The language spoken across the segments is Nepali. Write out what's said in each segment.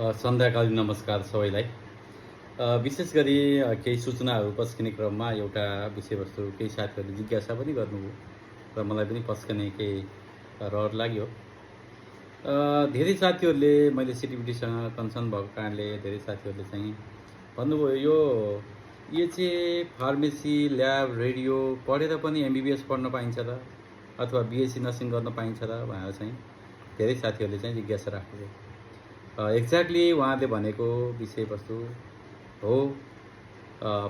सन्ध्याकालीन नमस्कार सबैलाई। विशेष गरी केही सूचनाहरू पस्किने क्रममा एउटा विषयवस्तु केही साथीहरूले जिज्ञासा पनि गर्नुभयो र मलाई पनि पस्कने केही रहर लाग्यो। धेरै साथीहरूले मैले सिटिभिटीसँग कन्सर्न भएको कारणले धेरै साथीहरूले चाहिँ भन्नुभयो यो चाहिँ फार्मेसी, ल्याब, रेडियो पढेर पनि एमबिबिएस पढ्न पाइन्छ र अथवा बिएससी नर्सिङ गर्न पाइन्छ र भनेर चाहिँ धेरै साथीहरूले चाहिँ जिज्ञासा राख्नुभयो। एक्ज्याक्टली उहाँले भनेको विषयवस्तु हो,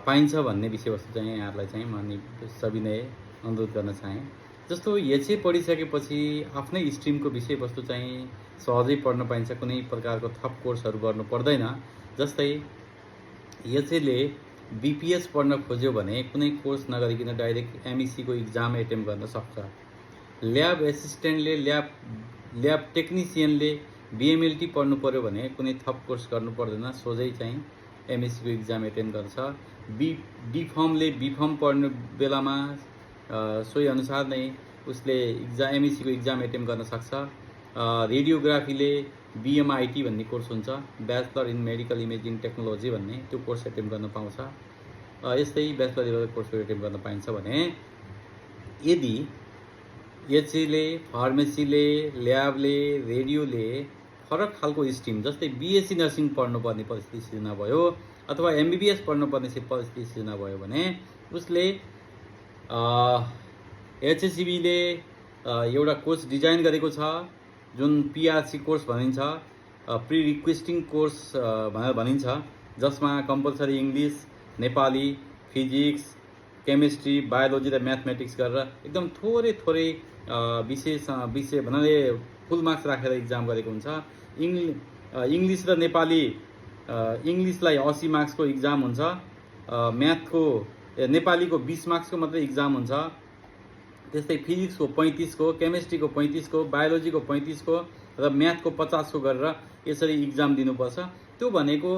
पाइन्छ भन्ने विषयवस्तु चाहिँ यहाँहरूलाई चाहिँ म सविनय अनुरोध गर्न चाहेँ। जस्तो एचए पढिसकेपछि आफ्नै स्ट्रिमको विषयवस्तु चाहिँ सहजै पढ्न पाइन्छ, कुनै प्रकारको थप कोर्सहरू गर्नु पर्दैन। जस्तै एचएले बिपिएस पढ्न खोज्यो भने कुनै कोर्स नगरिकन डाइरेक्ट एमइसीको इक्जाम एटेम्प गर्न सक्छ। ल्याब एसिस्टेन्टले, ल्याब टेक्निसियनले बिएमएलटी पढ्नु पर्यो भने कुनै थप कोर्स गर्नु पर्दैन, सोझै चाहिँ एमएससीको इक्जाम एटेम्प गर्छ। डिफर्मले बिफर्म पढ्ने बेलामा सोही अनुसार नै उसले एमएससीको इक्जाम एटेम्प गर्न सक्छ। रेडियोग्राफीले बिएमआइटी भन्ने कोर्स हुन्छ, bachelor in medical imaging technology भन्ने, त्यो कोर्स एटेम्प गर्न पाउँछ। यस्तै ब्याचलर लेभल कोर्सको एटेम्प गर्न पाइन्छ भने यदि एचएले, फार्मेसीले, ल्याबले, रेडियोले फरक खालको स्ट्रिम जस्तै बिएससी नर्सिङ पढ्नुपर्ने परिस्थिति सिर्जना भयो अथवा एमबिबिएस पढ्नुपर्ने परिस्थिति सिर्जना भयो भने उसले एचएससिबीले एउटा कोर्स डिजाइन गरेको छ जुन पिआरसी कोर्स भनिन्छ, प्री रिक्वेस्टिङ कोर्स भनेर भनिन्छ, जसमा compulsory English, Nepali, physics, chemistry, biology र म्याथमेटिक्स गरेर एकदम थोरै विषय भन्नाले फुल मार्क्स राखेर इक्जाम गरेको हुन्छ। इङ्ग्लिस र नेपाली, इङ्ग्लिसलाई 80 मार्क्सको इक्जाम हुन्छ, नेपालीको 20 मार्क्सको मात्रै इक्जाम हुन्छ। त्यस्तै फिजिक्सको 35 को, केमिस्ट्रीको 35 को, बायोलोजीको 35 को र म्याथको 50 को गरेर यसरी इक्जाम दिनुपर्छ। त्यो भनेको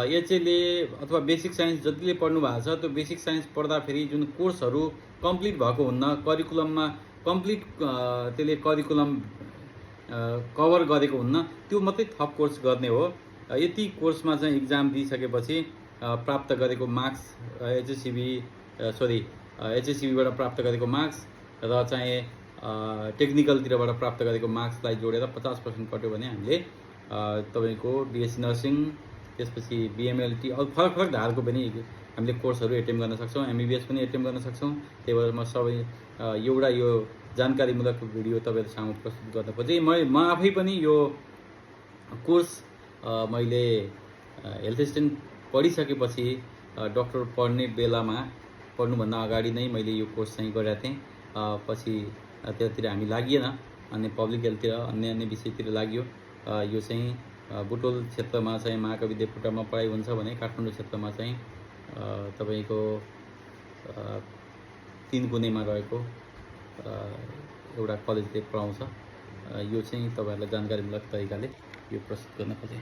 एचएले अथवा बेसिक साइन्स जतिले पढ्नु भएको छ त्यो बेसिक साइन्स पढ्दाखेरि जुन कोर्सहरू कम्प्लिट भएको हुन्न, करिकुलममा कम्प्लिट त्यसले करिकुलम कभर गरेको हुन्न, त्यो मात्रै थप कोर्स गर्ने हो। यति कोर्समा चाहिँ इक्जाम दिइसकेपछि प्राप्त गरेको मार्क्स एचएससिबीबाट प्राप्त गरेको मार्क्स र चाहिँ टेक्निकलतिरबाट प्राप्त गरेको मार्क्सलाई जोडेर 50% कट्यो भने हामीले तपाईँको बिएससी नर्सिङ, त्यसपछि बिएमएलटी अरू फरक धारको पनि हामीले कोर्सहरू एटेम्प गर्न सक्छौँ, एमबिबिएस पनि एटेम्प गर्न सक्छौँ। त्यही भएर म सबै एउटा यो जानकारीमूलक भिडियो तपाईँहरू सामु प्रस्तुत गर्न खोजेँ। म आफै पनि यो कोर्स मैले हेल्थ एसिस्टेन्ट पढिसकेपछि डक्टर पढ्ने बेलामा पढ्नुभन्दा अगाडि नै मैले यो कोर्स चाहिँ गरेका थिएँ। पछि त्यतातिर हामी लागिएन, अनि पब्लिक हेल्थतिर अन्य विषयतिर लाग्यो। यो चाहिँ बुटोल क्षेत्रमा चाहिँ महाकवि देवकोटामा पढाइ हुन्छ भने काठमाडौँ क्षेत्रमा चाहिँ तपाईँको 3 कुनेमा रहेको एउटा कलेजले पढाउँछ। यो चाहिँ तपाईँहरूलाई जानकारीमूलक तरिकाले यो प्रस्तुत गर्न खोजेँ।